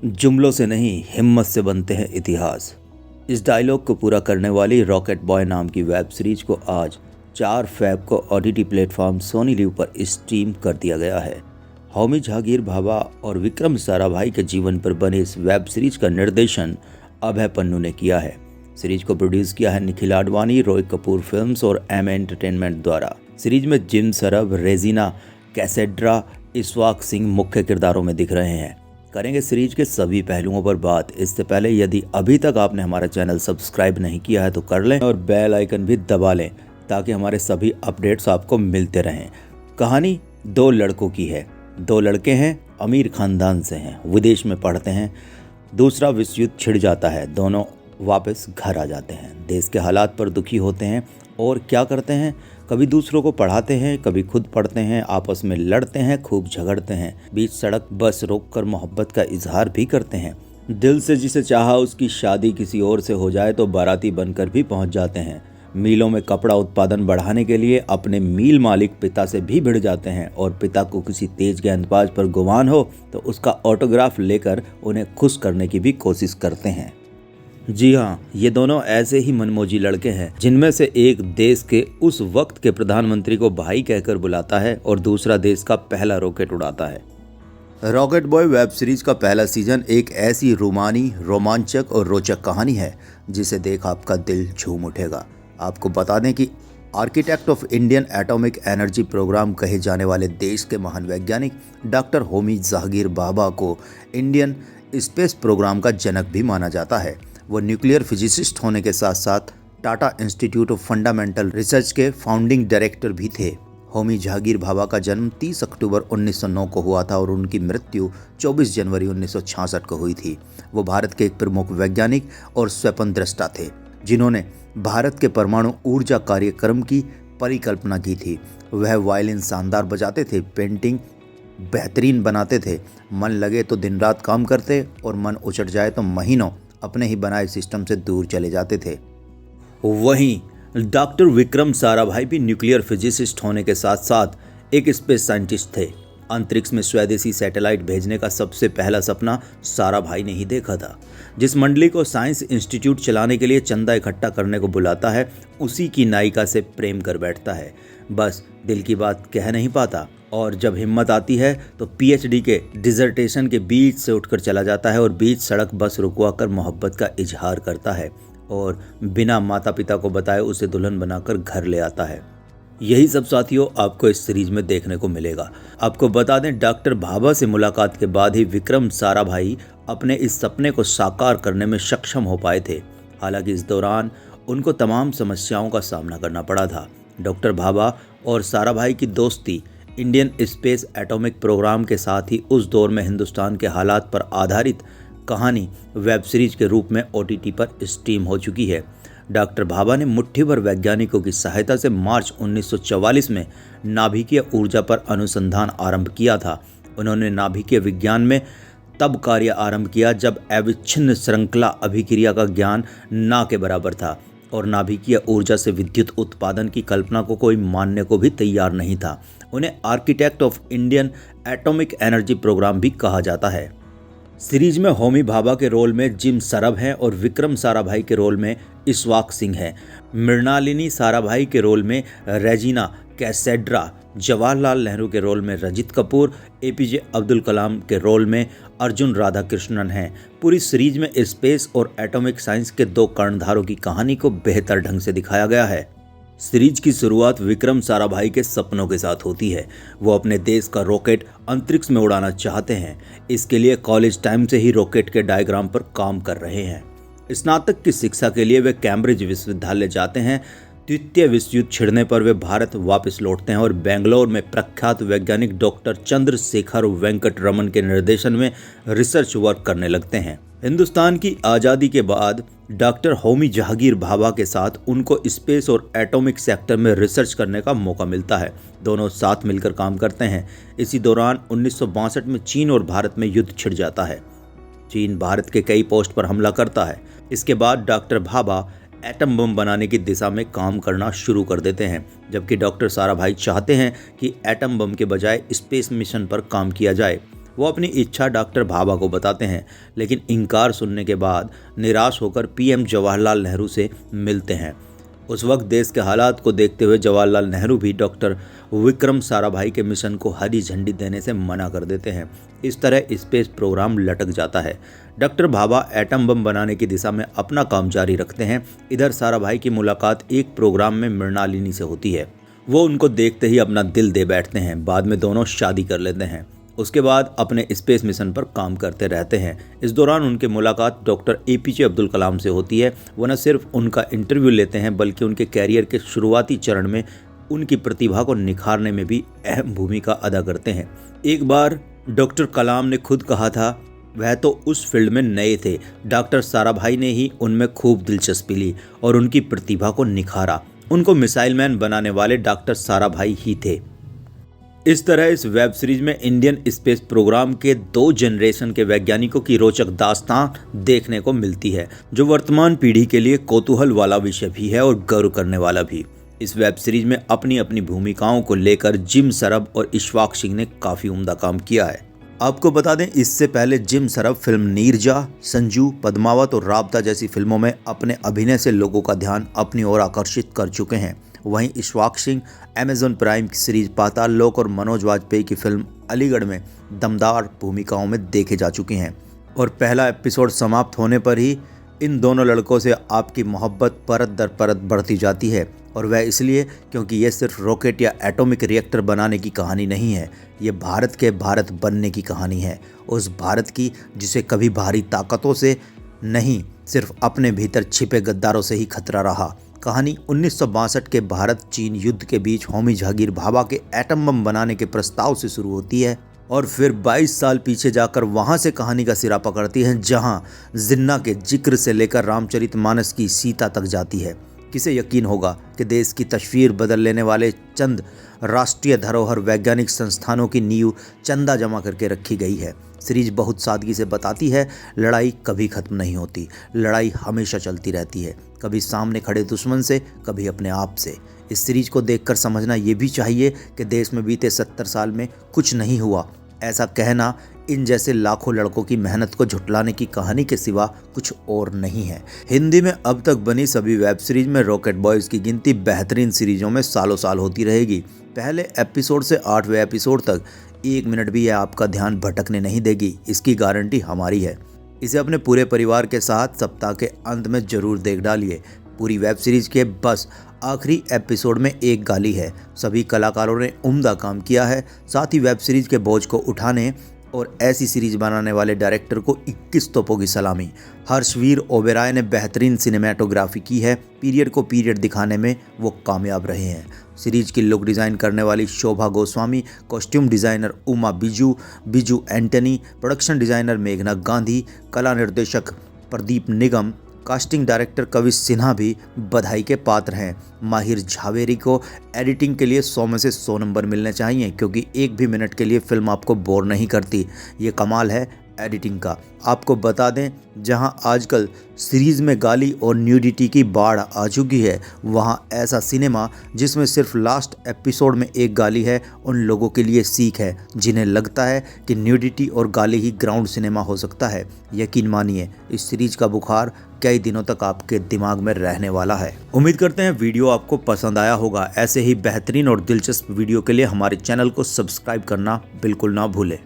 जुमलों से नहीं, हिम्मत से बनते हैं इतिहास। इस डायलॉग को पूरा करने वाली रॉकेट बॉय नाम की वेब सीरीज को आज 4 फ़रवरी को OTT प्लेटफॉर्म सोनी लिव पर स्ट्रीम कर दिया गया है। होमी जहांगीर भाभा और विक्रम साराभाई के जीवन पर बने इस वेब सीरीज का निर्देशन अभय पन्नू ने किया है। सीरीज को प्रोड्यूस किया है निखिल आडवाणी, रोहित कपूर फिल्म्स और एम एंटरटेनमेंट द्वारा। सीरीज में जिम सरब, रेजिना कैसेड्रा, इशफाक सिंह मुख्य किरदारों में दिख रहे हैं। करेंगे सीरीज के सभी पहलुओं पर बात। इससे पहले यदि अभी तक आपने हमारा चैनल सब्सक्राइब नहीं किया है तो कर लें और बेल आइकन भी दबा लें ताकि हमारे सभी अपडेट्स आपको मिलते रहें। कहानी 2 लड़कों की है। 2 लड़के हैं, अमीर खानदान से हैं, विदेश में पढ़ते हैं। दूसरा विश्व युद्ध छिड़ जाता है, दोनों वापस घर आ जाते हैं। देश के हालात पर दुखी होते हैं और क्या करते हैं, कभी दूसरों को पढ़ाते हैं, कभी खुद पढ़ते हैं, आपस में लड़ते हैं, खूब झगड़ते हैं, बीच सड़क बस रोककर मोहब्बत का इजहार भी करते हैं। दिल से जिसे चाहा उसकी शादी किसी और से हो जाए तो बाराती बनकर भी पहुंच जाते हैं। मीलों में कपड़ा उत्पादन बढ़ाने के लिए अपने मील मालिक पिता से भी भिड़ जाते हैं और पिता को किसी तेज गेंदबाज पर गुमान हो तो उसका ऑटोग्राफ लेकर उन्हें खुश करने की भी कोशिश करते हैं। जी हाँ, ये दोनों ऐसे ही मनमोजी लड़के हैं जिनमें से एक देश के उस वक्त के प्रधानमंत्री को भाई कहकर बुलाता है और दूसरा देश का पहला रॉकेट उड़ाता है। रॉकेट बॉय वेब सीरीज का पहला सीजन एक ऐसी रोमानी, रोमांचक और रोचक कहानी है जिसे देख आपका दिल झूम उठेगा। आपको बता दें कि architect of Indian atomic energy programme कहे जाने वाले देश के महान वैज्ञानिक डॉक्टर होमी जहांगीर भाभा को इंडियन स्पेस प्रोग्राम का जनक भी माना जाता है। वो न्यूक्लियर फिजिसिस्ट होने के साथ साथ Tata institute of fundamental research के फाउंडिंग डायरेक्टर भी थे। होमी जहांगीर भाभा का जन्म 30 अक्टूबर 1909 को हुआ था और उनकी मृत्यु 24 जनवरी 1966 को हुई थी। वो भारत के एक प्रमुख वैज्ञानिक और स्वप्नदृष्टा थे जिन्होंने भारत के परमाणु ऊर्जा कार्यक्रम की परिकल्पना की थी। वह वायलिन शानदार बजाते थे, पेंटिंग बेहतरीन बनाते थे, मन लगे तो दिन रात काम करते और मन उचट जाए तो महीनों अपने ही बनाए सिस्टम से दूर चले जाते थे। वहीं डॉक्टर विक्रम साराभाई भी न्यूक्लियर फिजिसिस्ट होने के साथ साथ एक स्पेस साइंटिस्ट थे। अंतरिक्ष में स्वदेशी सैटेलाइट भेजने का सबसे पहला सपना साराभाई ने ही देखा था। जिस मंडली को साइंस इंस्टीट्यूट चलाने के लिए चंदा इकट्ठा करने को बुलाता है उसी की नायिका से प्रेम कर बैठता है। बस दिल की बात कह नहीं पाता और जब हिम्मत आती है तो PhD के डिसर्टेशन के बीच से उठकर चला जाता है और बीच सड़क बस रुकवाकर मोहब्बत का इजहार करता है और बिना माता पिता को बताए उसे दुल्हन बनाकर घर ले आता है। यही सब साथियों आपको इस सीरीज में देखने को मिलेगा। आपको बता दें डॉक्टर भाभा से मुलाकात के बाद ही विक्रम साराभाई अपने इस सपने को साकार करने में सक्षम हो पाए थे। हालांकि इस दौरान उनको तमाम समस्याओं का सामना करना पड़ा था। डॉक्टर भाभा और साराभाई की दोस्ती इंडियन स्पेस एटॉमिक प्रोग्राम के साथ ही उस दौर में हिंदुस्तान के हालात पर आधारित कहानी वेब सीरीज के रूप में OTT पर स्ट्रीम हो चुकी है। डॉक्टर भाभा ने मुट्ठी भर वैज्ञानिकों की सहायता से मार्च 1944 में नाभिकीय ऊर्जा पर अनुसंधान आरंभ किया था। उन्होंने नाभिकीय विज्ञान में तब कार्य आरंभ किया जब अविच्छिन्न श्रृंखला अभिक्रिया का ज्ञान ना के बराबर था और नाभिकीय ऊर्जा से विद्युत उत्पादन की कल्पना को कोई मानने को भी तैयार नहीं था। उन्हें architect of Indian atomic energy programme भी कहा जाता है। सीरीज में होमी भाभा के रोल में जिम सरब हैं और विक्रम साराभाई के रोल में इशफाक सिंह हैं। मृणालिनी साराभाई के रोल में रेजिना कैसेड्रा, जवाहरलाल नेहरू के रोल में रंजीत कपूर, APJ अब्दुल कलाम के रोल में अर्जुन राधाकृष्णन हैं। पूरी सीरीज में स्पेस और एटॉमिक साइंस के 2 कर्णधारों की कहानी को बेहतर ढंग से दिखाया गया है। सीरीज की शुरुआत विक्रम साराभाई के सपनों के साथ होती है। वो अपने देश का रॉकेट अंतरिक्ष में उड़ाना चाहते हैं। इसके लिए कॉलेज टाइम से ही रॉकेट के डायग्राम पर काम कर रहे हैं। स्नातक की शिक्षा के लिए वे कैम्ब्रिज विश्वविद्यालय जाते हैं। द्वितीय विश्व युद्ध छिड़ने पर वे भारत वापस लौटते हैं और बेंगलोर में प्रख्यात वैज्ञानिक डॉक्टर चंद्रशेखर वेंकट रमन के निर्देशन में रिसर्च वर्क करने लगते हैं। हिंदुस्तान की आज़ादी के बाद डॉक्टर होमी जहांगीर भाभा के साथ उनको स्पेस और एटॉमिक सेक्टर में रिसर्च करने का मौका मिलता है। दोनों साथ मिलकर काम करते हैं। इसी दौरान 1962 में चीन और भारत में युद्ध छिड़ जाता है। चीन भारत के कई पोस्ट पर हमला करता है। इसके बाद डॉक्टर भाभा एटम बम बनाने की दिशा में काम करना शुरू कर देते हैं, जबकि डॉक्टर साराभाई चाहते हैं कि एटम बम के बजाय स्पेस मिशन पर काम किया जाए। वो अपनी इच्छा डॉक्टर भाभा को बताते हैं, लेकिन इनकार सुनने के बाद निराश होकर पीएम जवाहरलाल नेहरू से मिलते हैं। उस वक्त देश के हालात को देखते हुए जवाहरलाल नेहरू भी डॉक्टर विक्रम साराभाई के मिशन को हरी झंडी देने से मना कर देते हैं। इस तरह स्पेस प्रोग्राम लटक जाता है। डॉक्टर भाभा एटम बम बनाने की दिशा में अपना काम जारी रखते हैं। इधर साराभाई की मुलाकात एक प्रोग्राम में मृणालिनी से होती है। वो उनको देखते ही अपना दिल दे बैठते हैं। बाद में दोनों शादी कर लेते हैं। उसके बाद अपने स्पेस मिशन पर काम करते रहते हैं। इस दौरान उनकी मुलाकात डॉक्टर एपीजे अब्दुल कलाम से होती है। वो न सिर्फ उनका इंटरव्यू लेते हैं बल्कि उनके कैरियर के शुरुआती चरण में उनकी प्रतिभा को निखारने में भी अहम भूमिका अदा करते हैं। एक बार डॉक्टर कलाम ने खुद कहा था, वह तो उस फील्ड में नए थे, डॉक्टर साराभाई ने ही उनमें खूब दिलचस्पी ली और उनकी प्रतिभा को निखारा। उनको मिसाइल मैन बनाने वाले डॉक्टर साराभाई ही थे। इस तरह इस वेब सीरीज में इंडियन स्पेस प्रोग्राम के 2 जनरेशन के वैज्ञानिकों की रोचक दास्तान देखने को मिलती है, जो वर्तमान पीढ़ी के लिए कौतूहल वाला विषय भी है और गर्व करने वाला भी। इस वेब सीरीज में अपनी अपनी भूमिकाओं को लेकर जिम सरब और इशफाक सिंह ने काफी उम्दा काम किया है। आपको बता दें, इससे पहले जिम सरब फिल्म नीरजा, संजू, पद्मावत और राबता जैसी फिल्मों में अपने अभिनय से लोगों का ध्यान अपनी ओर आकर्षित कर चुके हैं। वहीं इशफाक सिंह अमेज़न प्राइम की सीरीज पाताल लोक और मनोज वाजपेयी की फिल्म अलीगढ़ में दमदार भूमिकाओं में देखे जा चुके हैं। और पहला एपिसोड समाप्त होने पर ही इन दोनों लड़कों से आपकी मोहब्बत परत दर परत बढ़ती जाती है। और वह इसलिए क्योंकि ये सिर्फ रॉकेट या एटॉमिक रिएक्टर बनाने की कहानी नहीं है, ये भारत के भारत बनने की कहानी है। उस भारत की जिसे कभी बाहरी ताकतों से नहीं, सिर्फ अपने भीतर छिपे गद्दारों से ही खतरा रहा। कहानी 1962 के भारत चीन युद्ध के बीच होमी जहांगीर भाभा के एटम बम बनाने के प्रस्ताव से शुरू होती है और फिर 22 साल पीछे जाकर वहां से कहानी का सिरा पकड़ती है, जहां जिन्ना के जिक्र से लेकर रामचरितमानस की सीता तक जाती है। किसे यकीन होगा कि देश की तस्वीर बदल लेने वाले चंद राष्ट्रीय धरोहर वैज्ञानिक संस्थानों की नींव चंदा जमा करके रखी गई है। सीरीज बहुत सादगी से बताती है, लड़ाई कभी खत्म नहीं होती, लड़ाई हमेशा चलती रहती है, कभी सामने खड़े दुश्मन से, कभी अपने आप से। इस सीरीज को देखकर समझना ये भी चाहिए कि देश में बीते 70 साल में कुछ नहीं हुआ। ऐसा कहना इन जैसे लाखों लड़कों की मेहनत को झुटलाने की कहानी के सिवा कुछ और नहीं है। हिंदी में अब तक बनी सभी वेब सीरीज में रॉकेट बॉयज़ की गिनती बेहतरीन सीरीजों में सालों साल होती रहेगी। पहले एपिसोड से 8वें एपिसोड तक 1 मिनट भी यह आपका ध्यान भटकने नहीं देगी, इसकी गारंटी हमारी है। इसे अपने पूरे परिवार के साथ सप्ताह के अंत में जरूर देख डालिए। पूरी वेब सीरीज के बस आखिरी एपिसोड में एक गाली है। सभी कलाकारों ने उम्दा काम किया है। साथ ही वेब सीरीज के बोझ को उठाने और ऐसी सीरीज बनाने वाले डायरेक्टर को 21 तोपों की सलामी। हर्षवीर ओबेरॉय ने बेहतरीन सिनेमेटोग्राफी की है। पीरियड को पीरियड दिखाने में वो कामयाब रहे हैं। सीरीज की लुक डिज़ाइन करने वाली Shobha Goswami, costume designer Uma Biju Antony, production designer मेघना गांधी, कला निर्देशक प्रदीप निगम, कास्टिंग डायरेक्टर कविश सिन्हा भी बधाई के पात्र हैं। माहिर झावेरी को एडिटिंग के लिए 100 में से 100 नंबर मिलने चाहिए, क्योंकि एक भी मिनट के लिए फिल्म आपको बोर नहीं करती। ये कमाल है एडिटिंग का। आपको बता दें, जहां आजकल सीरीज में गाली और न्यूडिटी की बाढ़ आ चुकी है, वहां ऐसा सिनेमा जिसमें सिर्फ लास्ट एपिसोड में एक गाली है, उन लोगों के लिए सीख है जिन्हें लगता है कि न्यूडिटी और गाली ही ग्राउंड सिनेमा हो सकता है। यकीन मानिए, इस सीरीज का बुखार कई दिनों तक आपके दिमाग में रहने वाला है। उम्मीद करते हैं वीडियो आपको पसंद आया होगा। ऐसे ही बेहतरीन और दिलचस्प वीडियो के लिए हमारे चैनल को सब्सक्राइब करना बिल्कुल ना भूलें।